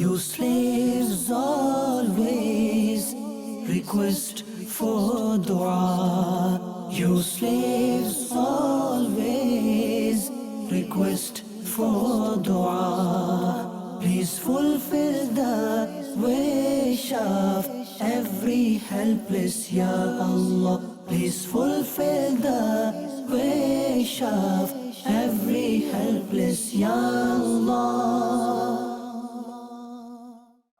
You slaves always request for dua. You slaves always request for dua. Please fulfill the wish of every helpless, Ya Allah. Please fulfill the wish of every helpless, Ya Allah.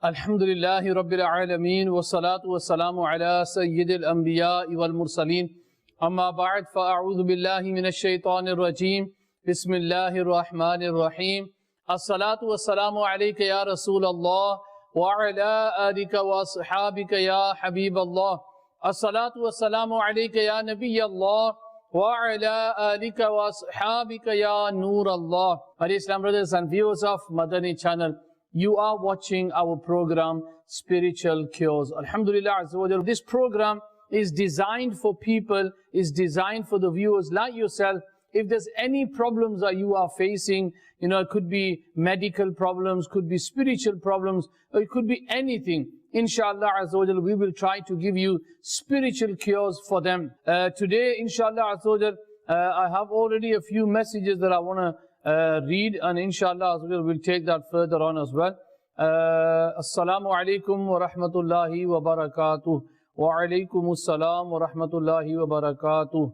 Alhamdulillahi Rabbil Alameen wa salatu wa salamu ala Sayyidil Anbiya wal Mursaleen. Amma ba'd, fa'a'udhu billahi minash shaitanir rajeem. Bismillahir Rahmanir Rahim. As-salatu wa salamu alayka ya Rasulallah wa ala alika wa ashabika ya Habiballah. As-salatu wa salamu alayka ya Nabiyallah wa ala alika wa ashabika ya Noorallah. Islam brothers and viewers of Madani Channel, you are watching our program Spiritual Cures. Alhamdulillah Azza wa Jal. This program is designed for people, is designed for the viewers like yourself. If there's any problems that you are facing, it could be medical problems, could be spiritual problems, or it could be anything. Inshallah Azza wa Jal, we will try to give you spiritual cures for them. Today, Inshallah Azza wa Jal, I have already a few messages that I want to read, and inshallah we'll take that further on as well. Assalamu alaikum wa rahmatullahi wa barakatuh. Wa alaikum assalam wa rahmatullahi wa barakatuh.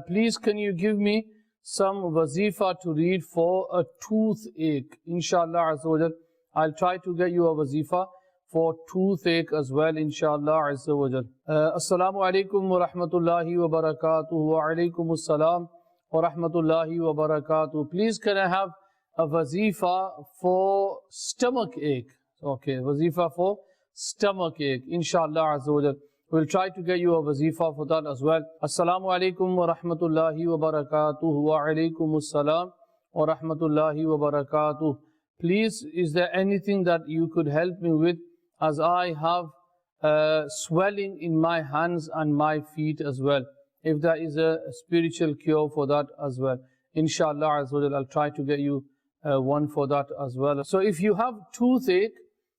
Please can you give me some wazifa to read for a toothache? Inshallah azza wa jal, I'll try to get you a wazifa for toothache as well, inshallah azza wa jal. Assalamu alaikum wa rahmatullahi wa barakatuh. Wa alaikum assalam wa rahmatullahi wa barakatuh. Please can I have a wazifa for stomach ache? Okay, wazifa for stomach ache, inshallah azza wa jal. We'll try to get you a wazifa for that as well. Assalamu alaikum wa rahmatullahi wa barakatuh. Wa alaikum assalam wa rahmatullahi wa barakatuh. Please, is there anything that you could help me with, as I have swelling in my hands and my feet as well? If there is a spiritual cure for that as well, inshallah azza wa jal, I'll try to get you one for that as well. So if you have toothache,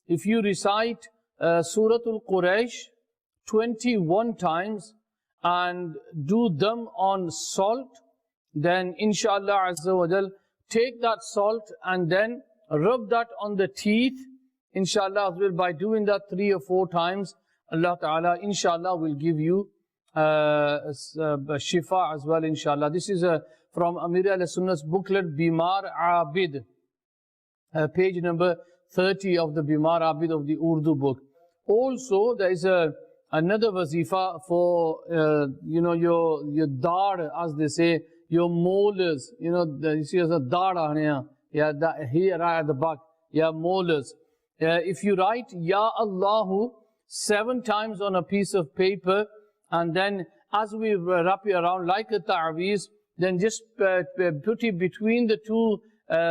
if you recite Suratul Quraysh 21 times and do them on salt, then inshallah azza wa jal, take that salt and then rub that on the teeth, inshallah azza wa jal. By doing that 3 or 4 times, Allah Ta'ala inshallah will give you shifa as well, inshallah. This is from Amir al-Sunnah's booklet Bimar Abid, page number 30 of the Bimar Abid of the Urdu book. Also, there is another wazifa for your dard, as they say, your molars. You see as a dard here at the back, molars. If you write Ya Allahu 7 times on a piece of paper, and then as we wrap it around like a ta'weez, then just put it between the 2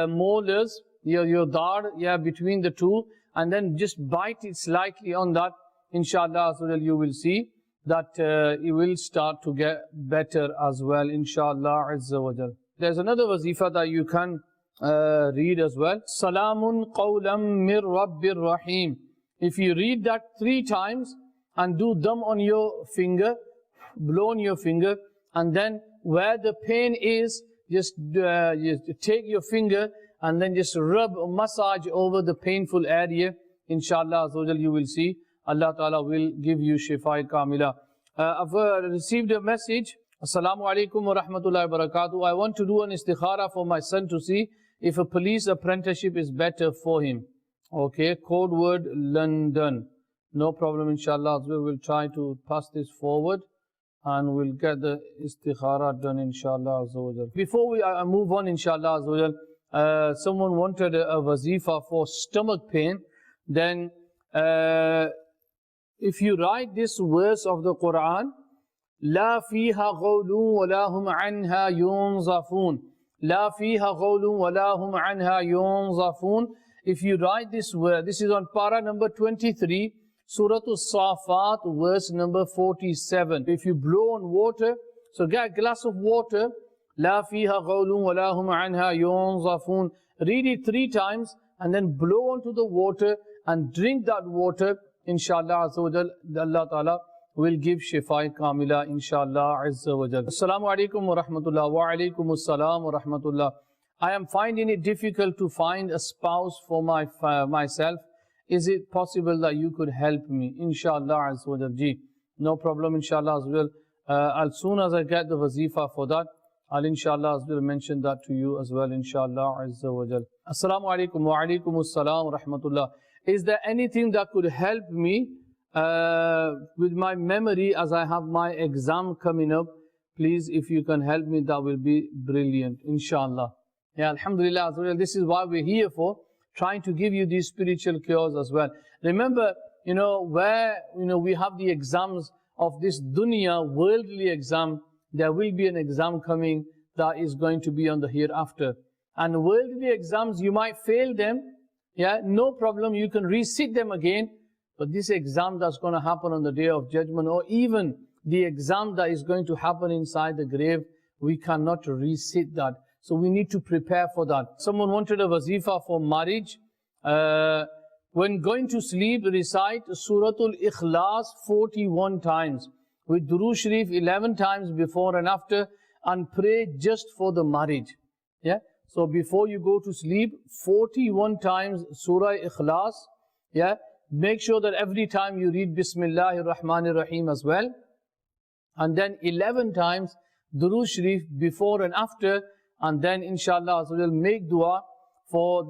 molars, your dard, between the 2, and then just bite it slightly on that. Inshallah, so that you will see that it will start to get better as well, inshallah azza wa jal. There's another wazifa that you can read as well. Salamun qawlam mir rabbir rahim. If you read that 3 times and do them on your finger, blow on your finger, and then where the pain is, just take your finger and then just rub, massage over the painful area. Inshallah, so you will see Allah Ta'ala will give you shifa kamila. I've received a message. Assalamu alaikum wa rahmatullahi wa barakatuh. I want to do an istikhara for my son to see if a police apprenticeship is better for him. Okay, code word London. No problem, inshallah. We will try to pass this forward and we'll get the istikhara done, inshallah. Before we move on, inshallah, someone wanted a wazifa for stomach pain. Then if you write this verse of the Quran, La fiha qawlun wa lahum anha yunzafun. La fiha qawlun wa lahum anha yunzafun. If you write this word, this is on para number 23, Surah As-Safat, verse number 47. If you blow on water, so get a glass of water, La fiha qawlun wa lahum anha yunzafun. Read it 3 times and then blow onto the water and drink that water, inshallah azza wa jal, Allah ta'ala will give shifa kamila, inshallah azza wa jal. Assalamu alaikum wa rahmatullah. Wa alaikum assalam wa rahmatullah. I am finding it difficult to find a spouse for myself. Is it possible that you could help me? Inshallah azza wa jal. Ji, no problem, inshallah azza wa jal. As soon as I get the wazifa for that, I'll inshallah azza wa jal mention that to you as well, inshallah azza wa jal. Assalamu alaikum wa alaikum assalam wa rahmatullah. Is there anything that could help me with my memory as I have my exam coming up? Please, if you can help me, that will be brilliant, inshallah. Yeah, alhamdulillah, this is why we're here for, trying to give you these spiritual cures as well. Remember, where we have the exams of this dunya, worldly exam, there will be an exam coming that is going to be on the hereafter. And worldly exams, you might fail them, yeah, no problem, you can resit them again. But this exam that's going to happen on the Day of Judgment, or even the exam that is going to happen inside the grave, we cannot resit that. So we need to prepare for that. Someone wanted a wazifa for marriage. When going to sleep, recite Suratul Ikhlas 41 times, with Durood Sharif 11 times before and after, and pray just for the marriage. Yeah. So before you go to sleep, 41 times Surah Ikhlas. Yeah. Make sure that every time you read Bismillahir Rahmanir Rahim as well. And then 11 times Durood Sharif before and after. And then inshallah make dua for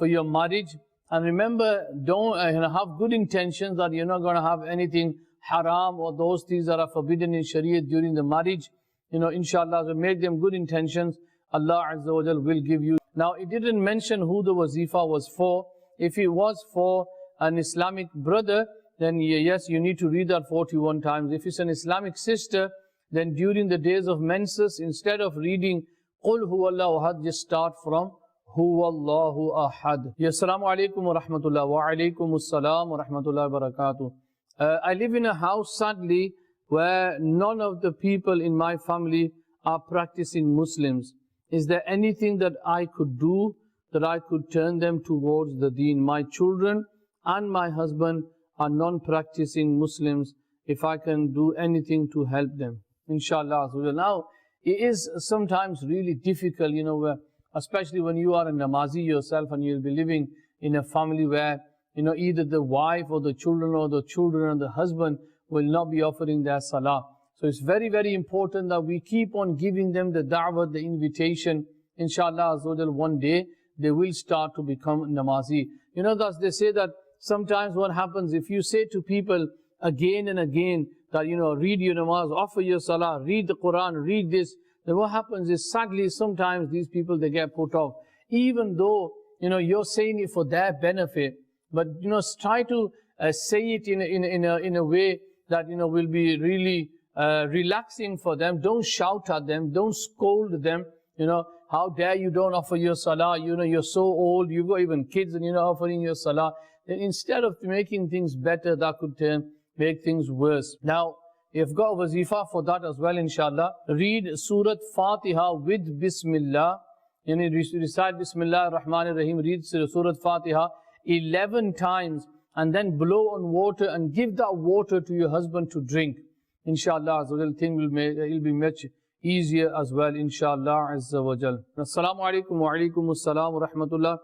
your marriage. And remember, don't have good intentions that you're not going to have anything haram or those things that are forbidden in Sharia during the marriage. Inshallah, make them good intentions. Allah Azza wa Jal will give you. Now, it didn't mention who the wazifa was for. If it was for an Islamic brother, then yes, you need to read that 41 times. If it's an Islamic sister, then during the days of menses, instead of reading Qul huwallahu ahad, just start from Huwallahu ahad. Assalamu alaikum wa rahmatullah. Wa alaikum assalam wa rahmatullahi wa barakatuh. I live in a house, sadly, where none of the people in my family are practicing Muslims. Is there anything that I could do that I could turn them towards the deen? My children and my husband are non-practicing Muslims. If I can do anything to help them, inshallah. Now, it is sometimes really difficult, especially when you are a namazi yourself and you'll be living in a family where, either the wife or the children and the husband will not be offering their salah. So it's very, very important that we keep on giving them the da'wah, the invitation. Inshallah, one day they will start to become namazi. Thus they say that sometimes what happens, if you say to people again and again that, read your namaz, offer your salah, read the Quran, read this, then what happens is, sadly, sometimes these people, they get put off. Even though, you're saying it for their benefit, but, try to say it in a way that, will be really relaxing for them. Don't shout at them, don't scold them, how dare you don't offer your salah, you're so old, you've got even kids and you're not offering your salah. Then instead of making things better, that could make things worse. Now, you've got a wazifa for that as well, inshallah. Read Surah Fatiha with Bismillah. Recite Bismillah ar-Rahman ar-Rahim. Read Surah Fatiha 11 times and then blow on water and give that water to your husband to drink. Inshallah, the thing will be much easier as well, inshallah azza wa jal. Assalamu alaikum wa alaikum assalam wa rahmatullah.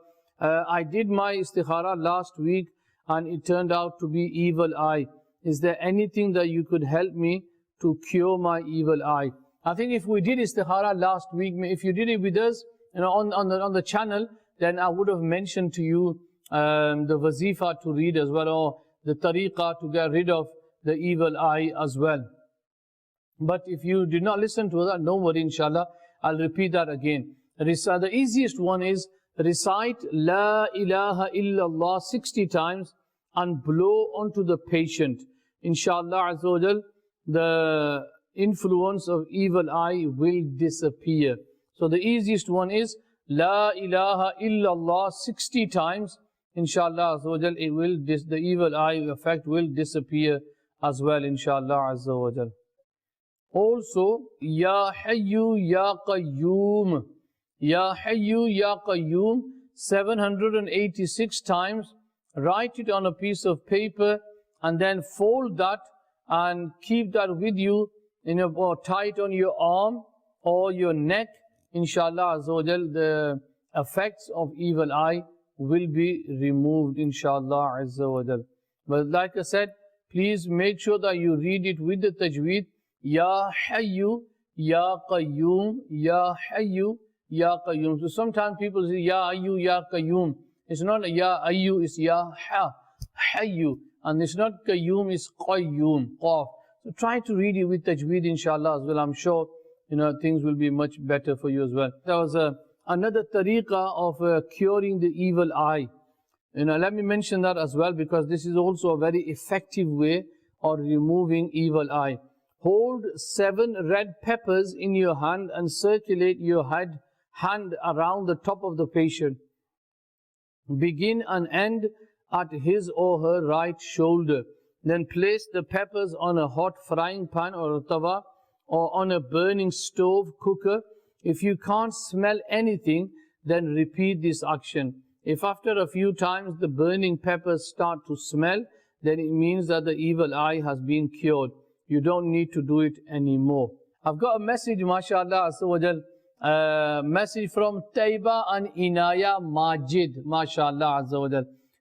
I did my istikhara last week and it turned out to be evil eye. Is there anything that you could help me to cure my evil eye? I think if we did istikhara last week, if you did it with us on the channel, then I would have mentioned to you the wazifa to read as well, or the tariqah to get rid of the evil eye as well. But if you did not listen to that, don't worry, inshallah, I'll repeat that again. The easiest one is recite La ilaha illallah 60 times and blow onto the patient. Inshallah Azza wa Jal, the influence of evil eye will disappear. So the easiest one is La ilaha illallah 60 times. Inshallah Azza wa Jal, the evil eye effect will disappear as well, inshallah Azza wa Jal. Also, Ya Hayyu Ya Qayyum. Ya Hayyu Ya Qayyum 786 times, write it on a piece of paper, and then fold that and keep that with you, or tie it on your arm or your neck. Inshallah Azza wa Jal, the effects of evil eye will be removed, inshallah Azza wa Jal. But like I said, please make sure that you read it with the tajweed. Ya Hayyu, Ya Qayyum, Ya Hayyu, Ya Qayyum. So sometimes people say Ya Hayyu, Ya Qayyum. It's not Ya Hayyu, it's Ya Hayyu. And it's not Qayyum, it's Qayyum, Qaf. So try to read it with tajweed, inshallah, as well. I'm sure, things will be much better for you as well. There was another tariqah of curing the evil eye. Let me mention that as well, because this is also a very effective way of removing evil eye. Hold 7 red peppers in your hand and circulate your hand around the top of the patient. Begin and end at his or her right shoulder. Then place the peppers on a hot frying pan or a tawa, or on a burning stove cooker. If you can't smell anything, then repeat this action. If after a few times the burning peppers start to smell, then it means that the evil eye has been cured. You don't need to do it anymore. I've got a message, mashallah, message from Taiba and Inaya Majid, mashallah,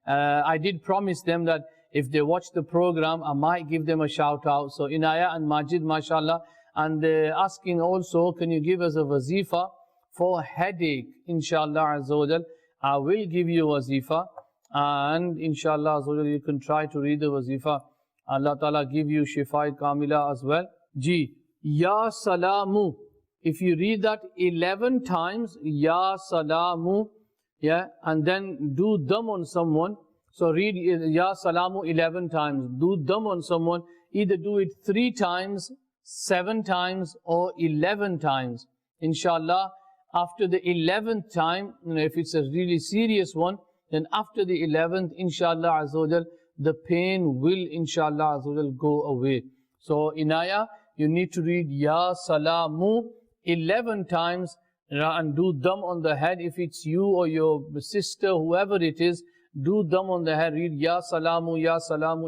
I did promise them that if they watch the program, I might give them a shout out. So Inaya and Majid, mashallah, and they're asking also, can you give us a wazifa for headache? Inshallah Azza I will give you a wazifa, and inshallah Azza you can try to read the wazifa. Allah Ta'ala give you shifai kamila as well. Ji, Ya Salamu. If you read that 11 times, Ya Salamu, yeah, and then do dam on someone. So read Ya Salamu 11 times. Do dam on someone. Either do it 3 times, 7 times, or 11 times. Inshallah, after the 11th time, if it's a really serious one, then after the 11th, inshallah Azza the pain will, inshallah Azza go away. So Inaya, you need to read Ya Salamu 11 times and do dam on the head. If it's you or your sister, whoever it is, do dam on the head. Read Ya Salamu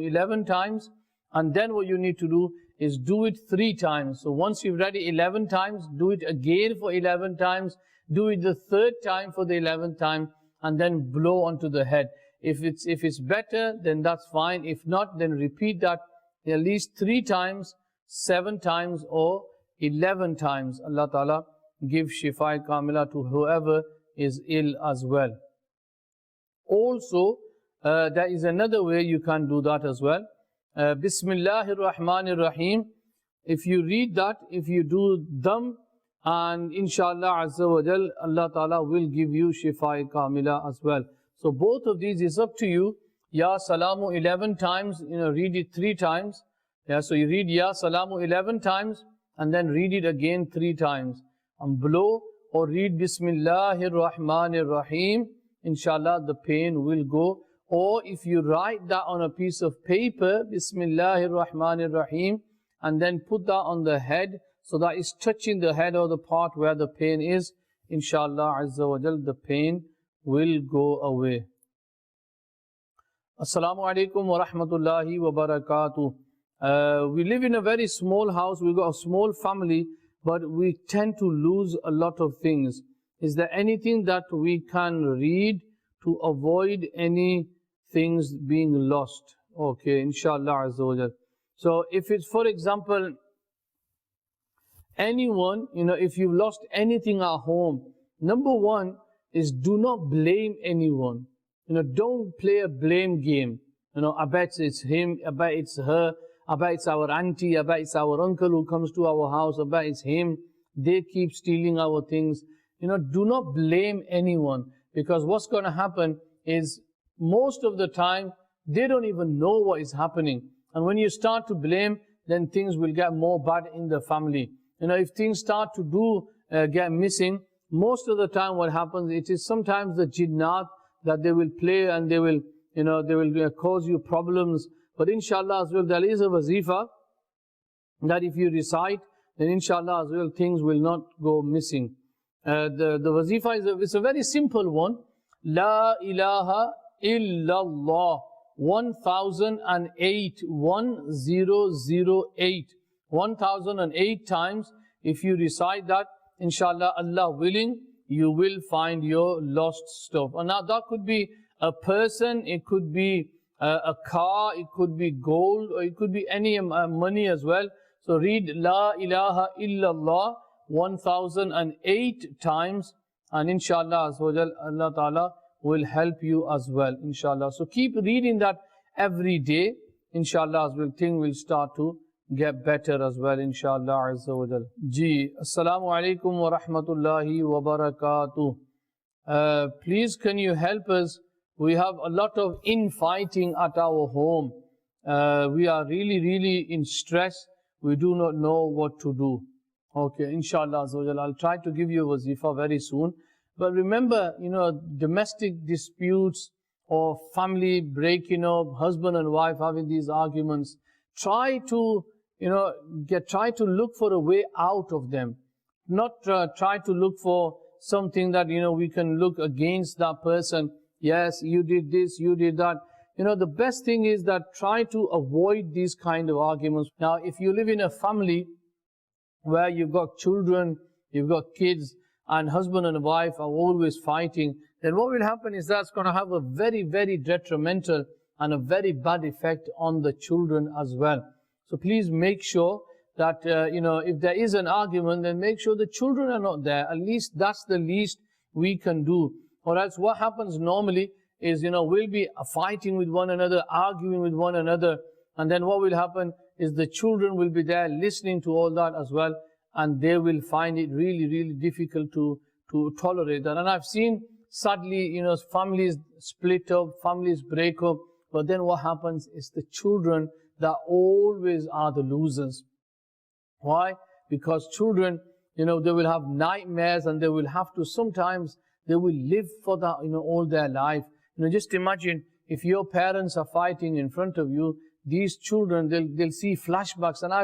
11 times. And then what you need to do is do it 3 times. So once you've read it 11 times, do it again for 11 times. Do it the 3rd time for the 11th time, and then blow onto the head. If it's better, then that's fine. If not, then repeat that at least 3 times, 7 times, or 11 times. Allah Ta'ala give shifai kamila to whoever is ill as well. Also, there is another way you can do that as well. Bismillahir Rahmanir Rahim. If you read that, if you do dam, and inshallah Azza wa Jal, Allah Ta'ala will give you shifai kamila as well. So both of these is up to you. Ya Salamu 11 times, read it 3 times. Yeah, so you read Ya Salamu 11 times, and then read it again 3 times. And blow, or read Bismillahir Rahmanir Rahim. Inshallah, the pain will go. Or if you write that on a piece of paper, Bismillahir Rahmanir Rahim, and then put that on the head, so that it's touching the head or the part where the pain is, inshallah Azza wa Jal, the pain will go away. Assalamu alaikum wa rahmatullahi wa barakatuh. We live in a very small house, we've got a small family, but we tend to lose a lot of things. Is there anything that we can read to avoid any things being lost? Okay, inshallah Azza wa Jal. So if it's, for example, anyone, if you've lost anything at home, number 1 is do not blame anyone. Don't play a blame game. I bet it's him, I bet it's her, I bet it's our auntie, I bet it's our uncle who comes to our house, I bet it's him. They keep stealing our things. Do not blame anyone, because what's going to happen is most of the time they don't even know what is happening. And when you start to blame, then things will get more bad in the family. If things start to get missing, most of the time what happens, it is sometimes the jinnat that they will play, and they will cause you problems. But inshallah as well, there is a wazifa that if you recite, then inshallah as well, things will not go missing. The wazifa it's a very simple one. La ilaha illallah. 1008, 1008. 1008 times. If you recite that, inshallah, Allah willing, you will find your lost stuff. And now that could be a person, it could be a car, it could be gold, or it could be any money as well. So read La ilaha illallah 1008 times, and inshallah Allah Ta'ala will help you as well, inshallah. So keep reading that every day, inshallah, as well, thing will start to get better as well, inshallah azza wa jal. Ji, assalamu alaikum wa rahmatullahi wa barakatuh. Please can you help us? We have a lot of infighting at our home. We are really in stress. We do not know what to do. Okay, inshallah azza wa jal, I'll try to give you a wazifa very soon. But remember, domestic disputes or family breaking up, husband and wife having these arguments, try to try to look for a way out of them. Not try to look for something that, we can look against that person. Yes, you did this, you did that. The best thing is that try to avoid these kind of arguments. Now, if you live in a family where you've got children, you've got kids, and husband and wife are always fighting, then what will happen is that's going to have a very detrimental and a very bad effect on the children as well. So please make sure that, if there is an argument, then make sure the children are not there. At least that's the least we can do. Or else what happens normally is, we'll be fighting with one another, arguing with one another, and then what will happen is the children will be there listening to all that as well, and they will find it really difficult to tolerate that. And I've seen, sadly, families split up, families break up, but then what happens is the children that always are the losers. Why? Because children, they will have nightmares, and they will have to, sometimes they will live for that, all their life. Just imagine if your parents are fighting in front of you, these children, they'll see flashbacks. And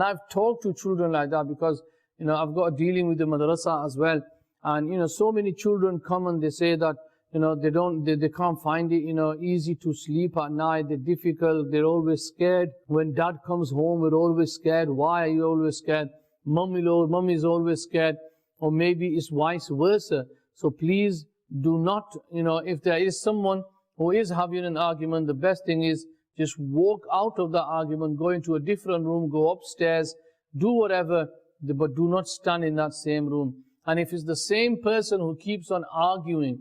I've talked to children like that because, I've got dealing with the madrasa as well. And, so many children come and they say that, they can't find it, easy to sleep at night. They're difficult. They're always scared. When dad comes home, we're always scared. Why are you always scared? Mummy's always scared. Or maybe it's vice versa. So please do not, if there is someone who is having an argument, the best thing is just walk out of the argument, go into a different room, go upstairs, do whatever, but do not stand in that same room. And if it's the same person who keeps on arguing,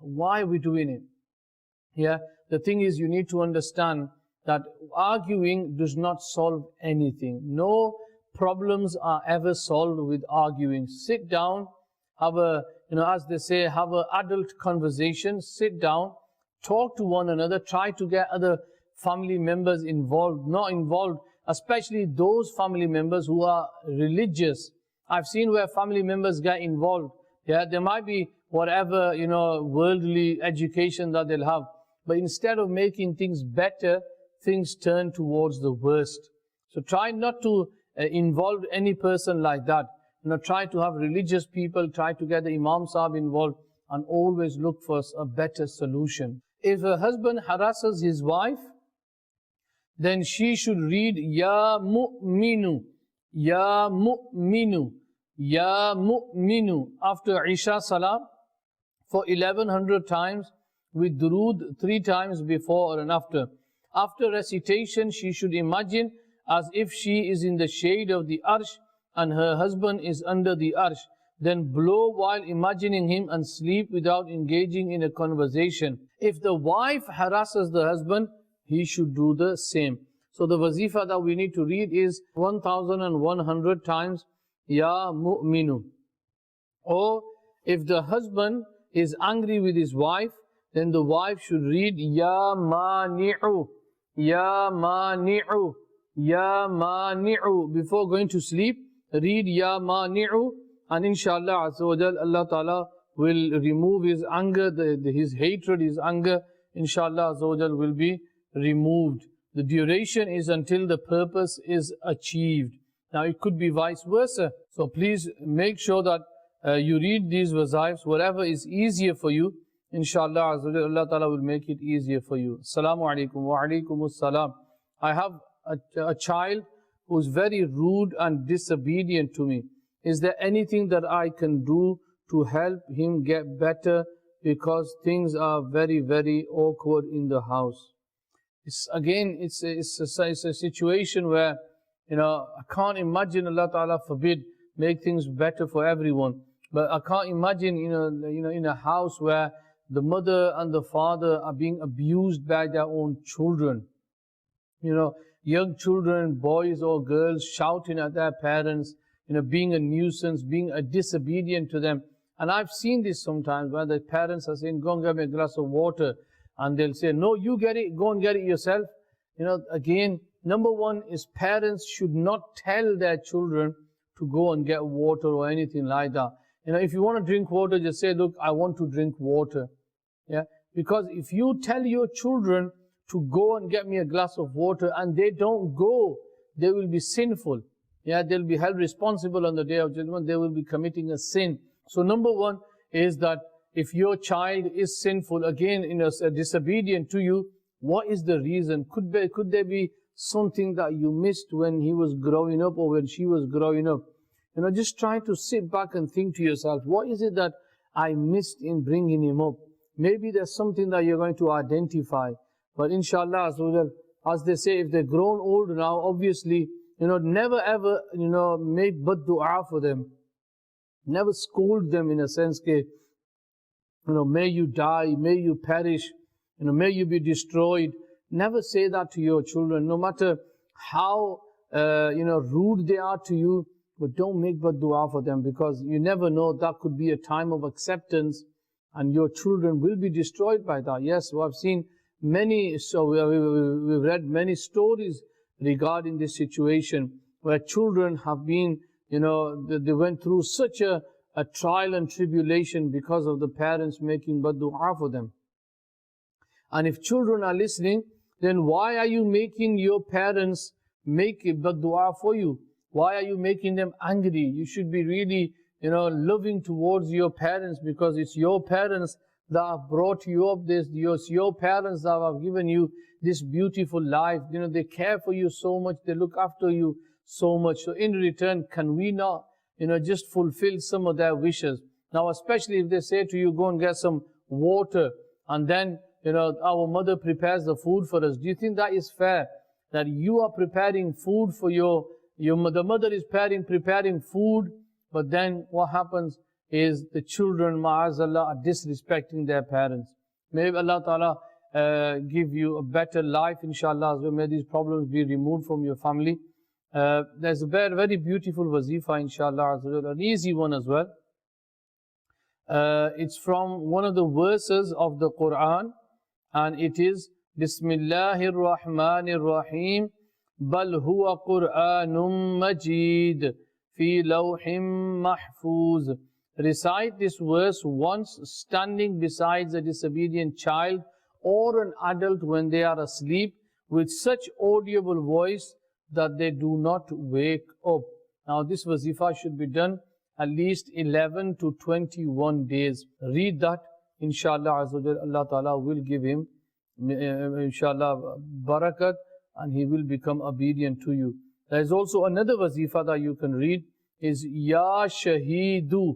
why are we doing it? Yeah, the thing is, you need to understand that arguing does not solve anything. No problems are ever solved with arguing. Sit down, have a, as they say, have an adult conversation, sit down, talk to one another, try to get other family members involved, not involved, especially those family members who are religious. I've seen where family members get involved. Yeah, there might be whatever, worldly education that they'll have. But instead of making things better, things turn towards the worst. So try not to involve any person like that. Try to have religious people, try to get the Imam Sahib involved, and always look for a better solution. If a husband harasses his wife, then she should read Ya Mu'minu, Ya Mu'minu, Ya Mu'minu after Isha Salah for 1100 times, with durood 3 times before and after. After recitation, she should imagine as if she is in the shade of the Arsh and her husband is under the Arsh. Then blow while imagining him and sleep without engaging in a conversation. If the wife harasses the husband, he should do the same. So the wazifa that we need to read is 1100 times Ya Mu'minu. Or if the husband is angry with his wife, then the wife should read Ya Mani'u, Ya Mani'u, Ya Mani'u. Before going to sleep, read Ya Mani'u, and inshallah Azza wa Jal, Allah Ta'ala will remove his anger, his hatred, his anger, inshallah Azza wa Jal, will be removed. The duration is until the purpose is achieved. Now it could be vice versa. So please make sure that you read these wazaifs, whatever is easier for you. Inshallah, Allah Ta'ala will make it easier for you. Assalamu alaikum wa alaikum assalam. I have a child who is very rude and disobedient to me. Is there anything that I can do to help him get better, because things are very, very awkward in the house? It's a situation where, I can't imagine, Allah Ta'ala forbid, make things better for everyone. But I can't imagine, in a house where the mother and the father are being abused by their own children. Young children, boys or girls, shouting at their parents, being a nuisance, being a disobedient to them. And I've seen this sometimes where the parents are saying, go and get me a glass of water. And they'll say, no, you get it, go and get it yourself. Again, number one is parents should not tell their children to go and get water or anything like that. If you want to drink water, just say, look, I want to drink water. Yeah, because if you tell your children to go and get me a glass of water and they don't go, they will be sinful. Yeah, they'll be held responsible on the Day of Judgment. They will be committing a sin. So number one is that if your child is sinful, again, disobedient to you, what is the reason? Could there be something that you missed when he was growing up or when she was growing up? Just try to sit back and think to yourself, what is it that I missed in bringing him up? Maybe there's something that you're going to identify. But inshallah, as they say, if they're grown old now, obviously, never ever, make bad dua for them. Never scold them in a sense, may you die, may you perish, may you be destroyed. Never say that to your children, no matter how, rude they are to you, but don't make bad dua for them, because you never know, that could be a time of acceptance and your children will be destroyed by that. Yes, I've seen many, we've read many stories regarding this situation where children have been, they went through such a trial and tribulation because of the parents making bad dua for them. And if children are listening, then why are you making your parents make bad dua for you? Why are you making them angry? You should be really, loving towards your parents, because it's your parents that have brought you up. It's your parents that have given you this beautiful life. They care for you so much. They look after you so much. So in return, can we not, just fulfill some of their wishes? Now, especially if they say to you, go and get some water, and then, our mother prepares the food for us. Do you think that is fair? That you are preparing food for the mother is preparing food, but then what happens is the children, ma'azallah, are disrespecting their parents. May Allah Ta'ala give you a better life, inshallah. May these problems be removed from your family. There's a very beautiful wazifa, inshallah, an easy one as well. It's from one of the verses of the Quran, and it is Bismillahir Rahmanir Rahim. بل هو قرآن مجيد في لوح محفوظ. Recite this verse once standing beside a disobedient child or an adult when they are asleep, with such audible voice that they do not wake up. Now this wazifa should be done at least 11 to 21 days. Read that, inshallah, Allah Ta'ala will give him, inshallah, barakat, and he will become obedient to you. There is also another wazifa that you can read, is Ya Shaheedu.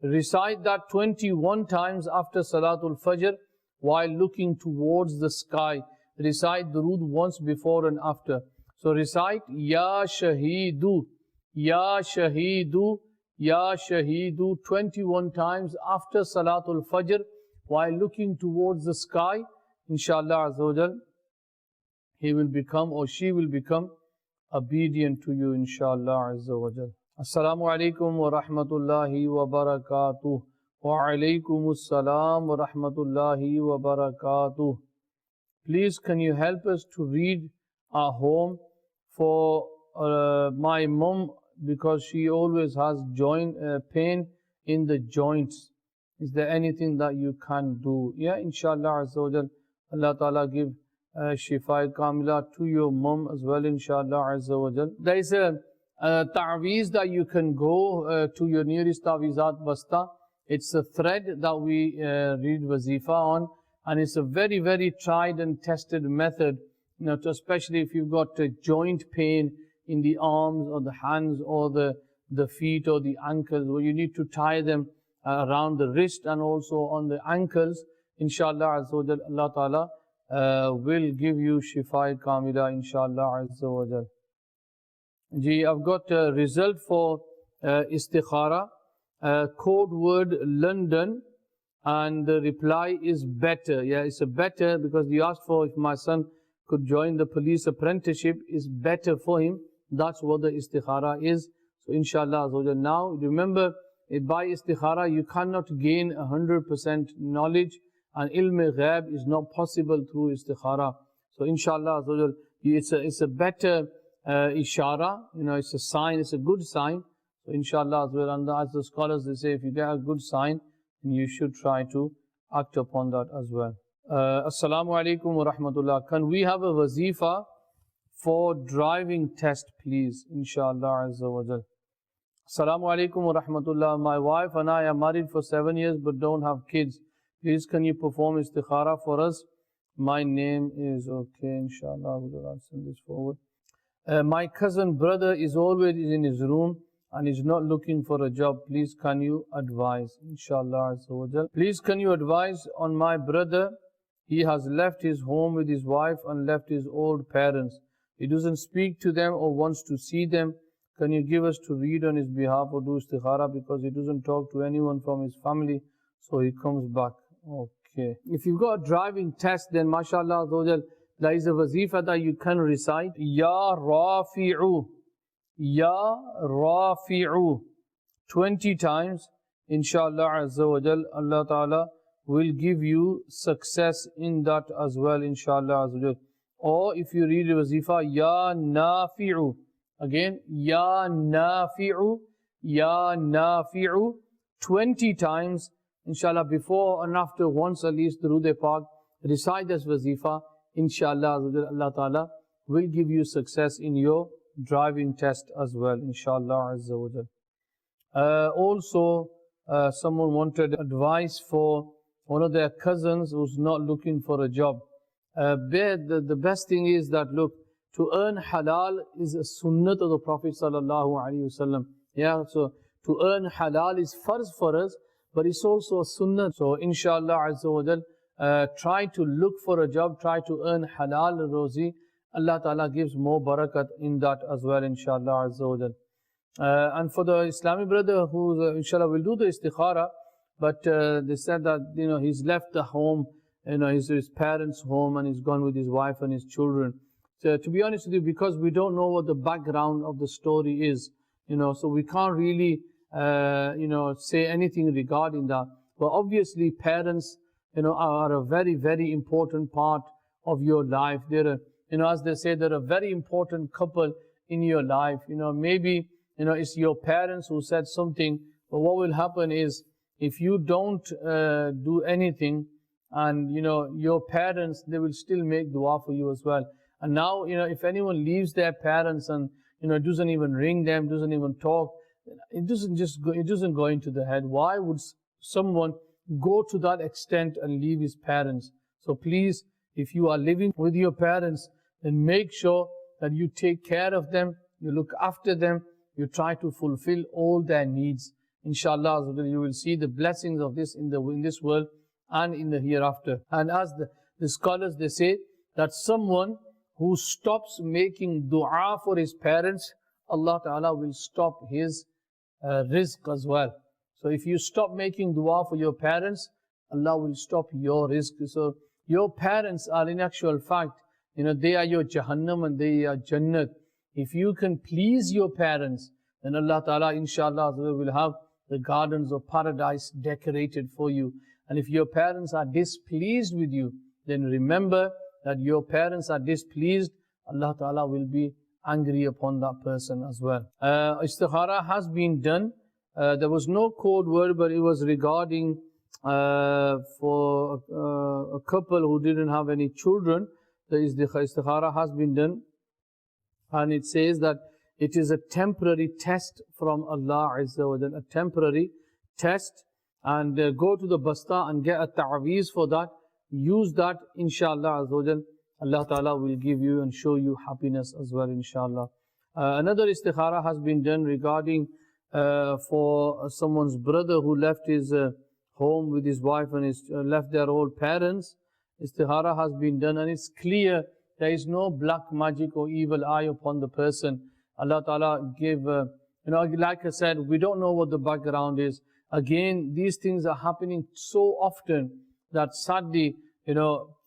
Recite that 21 times after Salatul Fajr while looking towards the sky. Recite Durood once before and after. So recite Ya Shaheedu, Ya Shaheedu, Ya Shaheedu 21 times after Salatul Fajr while looking towards the sky. Inshallah Azza he will become or she will become obedient to you, inshallah Azza wa Jal. Assalamu alaikum wa rahmatullahi wa barakatuh. Wa alaikum assalam wa rahmatullahi wa barakatuh. Please, can you help us to read our home for my mom, because she always has pain in the joints. Is there anything that you can do? Yeah, inshallah Azza wa Jal. Allah Ta'ala give Shifa Kamila to your mom as well, inshallah Azza wa Jal. There is a ta'weez that you can go to your nearest ta'weezat basta It's a thread that we read wazifa on, and it's a very, very tried and tested method, especially if you've got a joint pain in the arms or the hands or the feet or the ankles, where you need to tie them around the wrist and also on the ankles. Inshallah Azza wa Jal, Allah Ta'ala will give you shifa kamila, inshallah Azza wa Jal. I've got a result for istikhara, code word London, and the reply is better. Yeah, it's a better, because you asked for if my son could join the police apprenticeship, is better for him. That's what the istikhara is. So inshallah, now remember, by istikhara you cannot gain 100% knowledge, and ilm ghaib is not possible through istikhara. So inshallah, it's a better ishara, it's a sign, it's a good sign. So inshallah, and as the scholars they say, if you get a good sign, then you should try to act upon that as well. Assalamu alaikum wa rahmatullah. Can we have a wazifa for driving test, please? Inshallah Azza wa Jal. Assalamu alaikum wa rahmatullah. My wife and I are married for 7 years but don't have kids. Please, can you perform istikhara for us? My name is okay, inshallah. I'll send this forward. My cousin brother is always in his room and is not looking for a job. Please, can you advise? Inshallah Azza wa Jal. Please, can you advise on my brother? He has left his home with his wife and left his old parents. He doesn't speak to them or wants to see them. Can you give us to read on his behalf or do istikhara, because he doesn't talk to anyone from his family, so he comes back. Okay. If you've got a driving test, then mashallah, there is a wazifa that you can recite. Ya Rafi'u. Ya Rafi'u. 20 times. Inshallah Azza wa Jal, Allah Ta'ala will give you success in that as well, inshallah Azza wa Jal. Or if you read the wazifa, Ya Nafi'u. Again, Ya Nafi'u, Ya Nafi'u, 20 times, inshallah, before and after, once at least, through the park, recite this wazifa, inshallah, Allah Ta'ala will give you success in your driving test as well, inshallah Azza wa Jal. Also, someone wanted advice for one of their cousins who's not looking for a job. The best thing is that, look, to earn halal is a sunnah of the Prophet sallallahu alaihi wasallam. Yeah, so to earn halal is farz for us, but it's also a sunnah. So inshallah Azza wa Jal, try to look for a job, try to earn halal rozi. Allah Ta'ala gives more barakat in that as well, inshallah Azza wa Jal. And for the Islamic brother who inshallah will do the istikhara, but they said that he's left the home, his parents' home, and he's gone with his wife and his children. So to be honest with you, because we don't know what the background of the story is, so we can't really, say anything regarding that. But obviously, parents, are a very, very important part of your life. They're, as they say, they're a very important couple in your life. Maybe, it's your parents who said something, but what will happen is, if you don't do anything, and, your parents, they will still make dua for you as well. And now, if anyone leaves their parents and, doesn't even ring them, doesn't even talk, it doesn't go into the head. Why would someone go to that extent and leave his parents? So please, if you are living with your parents, then make sure that you take care of them, you look after them, you try to fulfill all their needs. Inshallah, you will see the blessings of this in this world and in the hereafter. And as the scholars, they say that someone who stops making dua for his parents, Allah Ta'ala will stop his rizq as well. So if you stop making dua for your parents, Allah will stop your rizq. So your parents are in actual fact, they are your Jahannam and they are Jannat. If you can please your parents, then Allah Ta'ala inshallah will have the gardens of paradise decorated for you. And if your parents are displeased with you, then remember that your parents are displeased, Allah Ta'ala will be angry upon that person as well. Istikhara has been done. There was no code word, but it was regarding for a couple who didn't have any children. The istikhara has been done. And it says that it is a temporary test from Allah Azza wa Jalla, a temporary test. and go to the basta and get a ta'weez for that. Use that, inshallah azza wa jal. Allah Ta'ala will give you and show you happiness as well, inshallah. Another istikhara has been done regarding for someone's brother who left his home with his wife and left their old parents. Istikhara has been done, and it's clear there is no black magic or evil eye upon the person. Allah Ta'ala gave, like I said, we don't know what the background is. Again, these things are happening so often that sadly,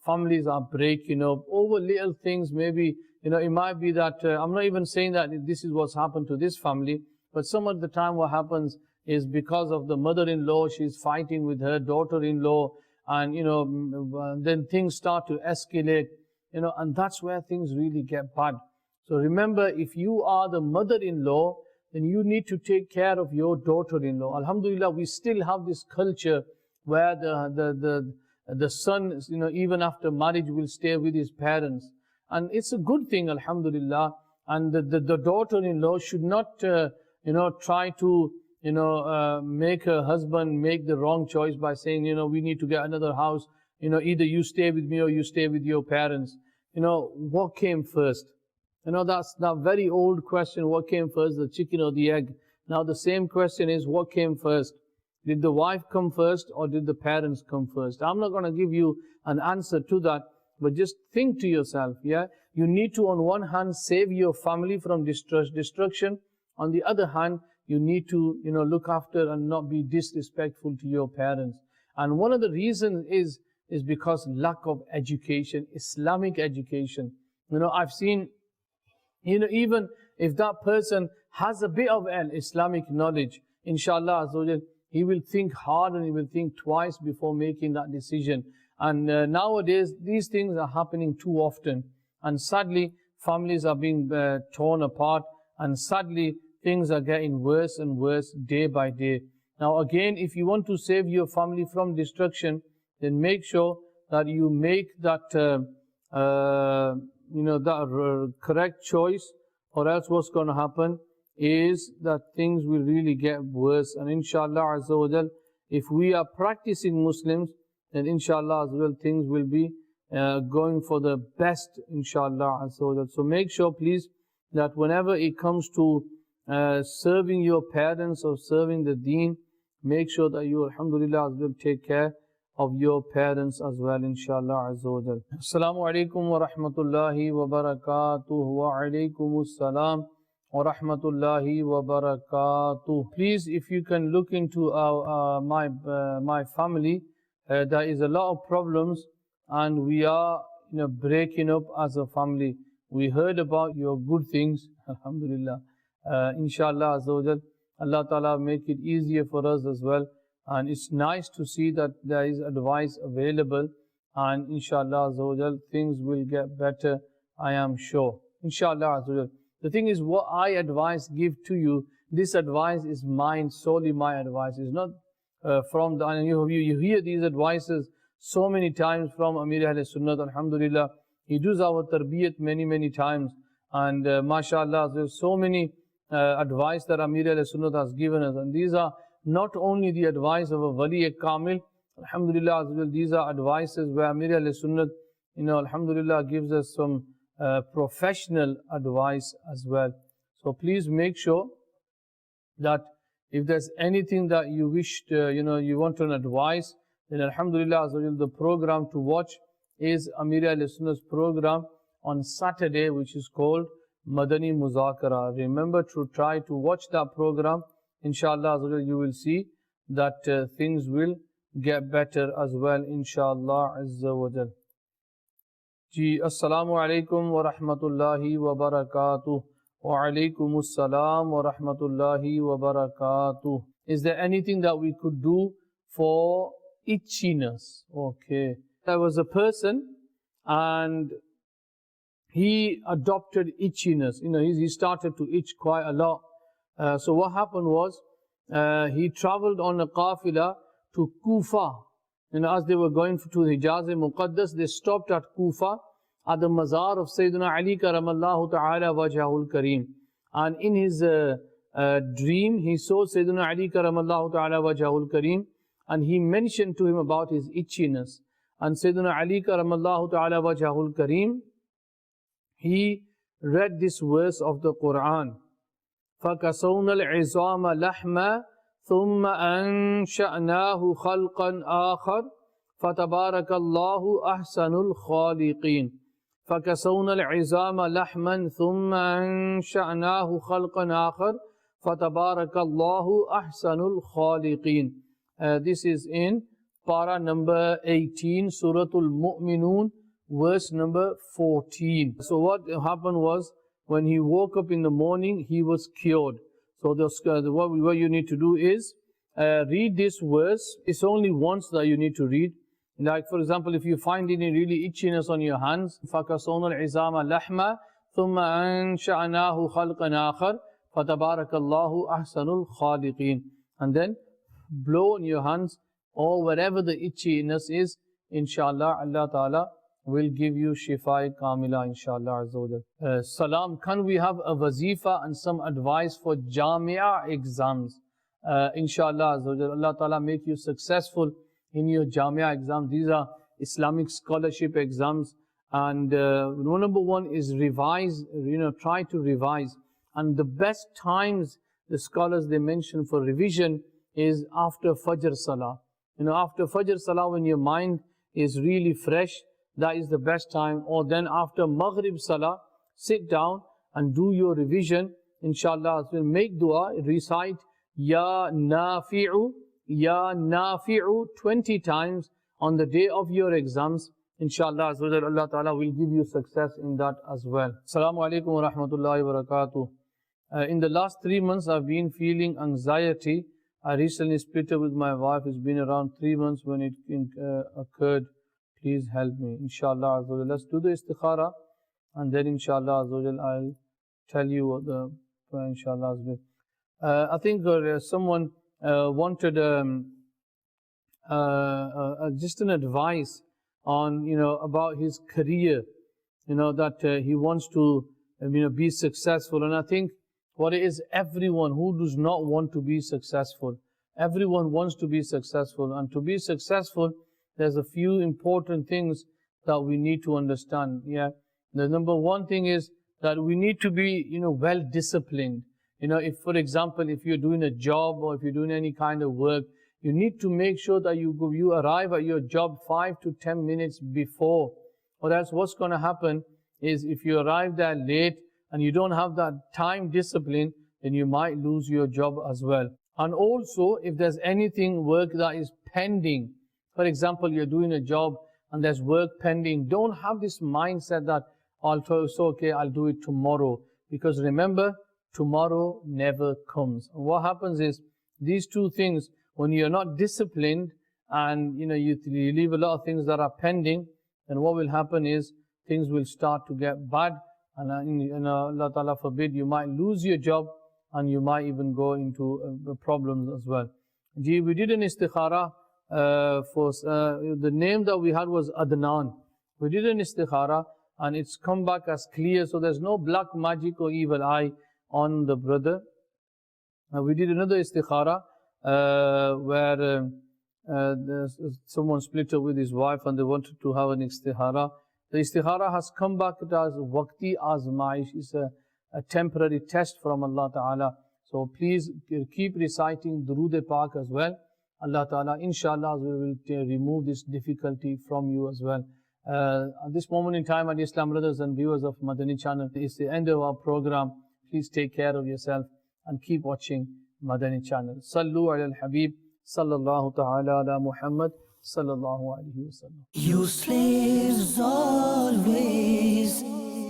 families are breaking up over little things. Maybe, it might be that, I'm not even saying that this is what's happened to this family, but some of the time what happens is because of the mother-in-law, she's fighting with her daughter-in-law, and, then things start to escalate, and that's where things really get bad. So remember, if you are the mother-in-law, then you need to take care of your daughter-in-law. Alhamdulillah, we still have this culture where the son, even after marriage, will stay with his parents. And it's a good thing, alhamdulillah. And the daughter-in-law should not, try to, make her husband make the wrong choice by saying, we need to get another house. Either you stay with me or you stay with your parents. What came first? That's that very old question, what came first, the chicken or the egg? Now the same question is, what came first? Did the wife come first or did the parents come first? I'm not going to give you an answer to that, but just think to yourself, yeah? You need to, on one hand, save your family from destruction. On the other hand, you need to, look after and not be disrespectful to your parents. And one of the reasons is because lack of education, Islamic education. I've seen, even if that person has a bit of an Islamic knowledge, inshallah, he will think hard and he will think twice before making that decision. And nowadays, these things are happening too often. And sadly, families are being torn apart. And sadly, things are getting worse and worse day by day. Now again, if you want to save your family from destruction, then make sure that you make that, correct choice, or else what's going to happen is that things will really get worse. And inshallah azza wa jal, if we are practicing Muslims, then inshallah azza wa jal, things will be going for the best, inshallah azza wa jal. So make sure, please, that whenever it comes to serving your parents or serving the deen, make sure that you, alhamdulillah, azza wa jal, take care of your parents as well, inshallah azza wa jal. Assalamu alaikum wa rahmatullahi wa barakatuh. Wa alaikum assalam wa rahmatullahi wa barakatuh. Please, if you can look into my family, there is a lot of problems and we are breaking up as a family. We heard about your good things, alhamdulillah. Inshallah azza wa jal, Allah Ta'ala make it easier for us as well. And it's nice to see that there is advice available, and inshallah azza wa jal, things will get better, I am sure. Inshallah azza wa jal. The thing is, what I give to you, this advice is mine, solely my advice. It's not from the, and you hear these advices so many times from Amir Ahl Sunnat, alhamdulillah. He does our tarbiyat many times, and mashallah, there's so many advice that Amir Ahl Sunnat has given us, and these are not only the advice of a Wali Kamil, alhamdulillah, these are advices where Amir Ahl Sunnat, alhamdulillah, gives us some professional advice as well. So please make sure that if there's anything that you wish to, you want an advice, then alhamdulillah, the program to watch is Amir Ahl Sunnat's program on Saturday, which is called Madani Muzakara. Remember to try to watch that program. Inshallah, you will see that things will get better as well, inshallah azza wa jal. Ji, assalamu alaikum wa rahmatullahi wa barakatuh. Wa alaikum assalam wa rahmatullahi wa barakatuh. Is there anything that we could do for itchiness? Okay. There was a person and he adopted itchiness. He started to itch quite a lot. So what happened was, he traveled on a qafila to Kufa. As they were going to Hijaz-e-Muqaddas, they stopped at Kufa at the mazar of Sayyidina Ali karamallahu ta'ala wajhahul kareem. And in his dream, he saw Sayyidina Ali karamallahu ta'ala wajhahul kareem, and he mentioned to him about his itchiness. And Sayyidina Ali karamallahu ta'ala wajhahul kareem, he read this verse of the Quran. فَكَسَوْنَا الْعِظَامَ لَحْمًا ثُمَّ أَنشَأْنَاهُ خَلْقًا آخَرَ فَتَبَارَكَ اللَّهُ أَحْسَنُ الْخَالِقِينَ. فَكَسَوْنَا الْعِظَامَ لَحْمًا ثُمَّ أَنشَأْنَاهُ خَلْقًا آخَرَ فَتَبَارَكَ اللَّهُ أَحْسَنُ الْخَالِقِينَ. This is in para number 18, Suratul Mu'minun, verse number 14. So what happened was, when he woke up in the morning, he was cured. So what you need to do is read this verse. It's only once that you need to read. Like for example, if you find any really itchiness on your hands, فَكَسَوْنَا الْعِظَامَ لَحْمًا ثُمَّ أَنشَأْنَاهُ خَلْقًا آخَرَ فَتَبَارَكَ اللَّهُ أَحْسَنُ الْخَالِقِينَ. And then blow on your hands or wherever the itchiness is, inshallah, Allah Ta'ala will give you shifa kamila, inshallah azza wa jal. Salam, can we have a wazifa and some advice for Jamia exams? Inshallah azza wa jal, Allah Ta'ala make you successful in your Jamia exams. These are Islamic scholarship exams, and number one is revise, try to revise. And the best times the scholars they mention for revision is after Fajr Salah. After Fajr Salah, when your mind is really fresh, that is the best time. Or then after Maghrib Salah, sit down and do your revision. Inshallah, make dua, recite Ya Nafi'u, Ya Nafi'u 20 times on the day of your exams. Inshallah, Allah Ta'ala will give you success in that as well. Assalamu alaikum wa rahmatullahi wa barakatuh. In the last 3 months, I've been feeling anxiety. I recently split up with my wife. It's been around 3 months when it occurred. Please help me. Inshallah, let's do the istikhara, and then inshallah I'll tell you what the inshallah. I think someone wanted just an advice on about his career. That he wants to be successful, and I think what it is, everyone who does not want to be successful. Everyone wants to be successful, and to be successful, there's a few important things that we need to understand. The number one thing is that we need to be, well disciplined. If, for example, if you're doing a job or if you're doing any kind of work, you need to make sure that you arrive at your job 5 to 10 minutes before. Or else what's going to happen is, if you arrive there late and you don't have that time discipline, then you might lose your job as well. And also, if there's anything work that is pending, for example, you're doing a job and there's work pending, don't have this mindset that, it's okay, I'll do it tomorrow. Because remember, tomorrow never comes. And what happens is, these two things, when you're not disciplined and you leave a lot of things that are pending, then what will happen is, things will start to get bad. And Allah Ta'ala forbid, you might lose your job and you might even go into problems as well. We did an istikhara for the name that we had was Adnan. We did an istikhara and it's come back as clear, so there's no black magic or evil eye on the brother. We did another istikhara where someone split up with his wife and they wanted to have an istikhara. The istikhara has come back as waqti azmaish. It's a temporary test from Allah Ta'ala. So please keep reciting Durood Pak as well. Allah Ta'ala, inshallah, will remove this difficulty from you as well. At this moment in time, at Islam brothers and viewers of Madani Channel, it's the end of our program. Please take care of yourself and keep watching Madani Channel. Sallu ala al-Habib, sallallahu ta'ala ala Muhammad, sallallahu alayhi wa sallam. You slaves always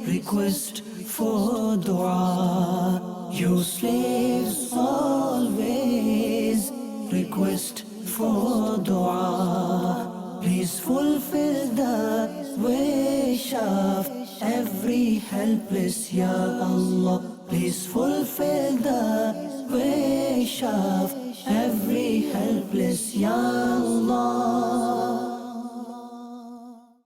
request for dua. You slaves always request for dua. Please fulfill the wish of every helpless, Ya Allah. Please fulfill the wish of every helpless, Ya Allah.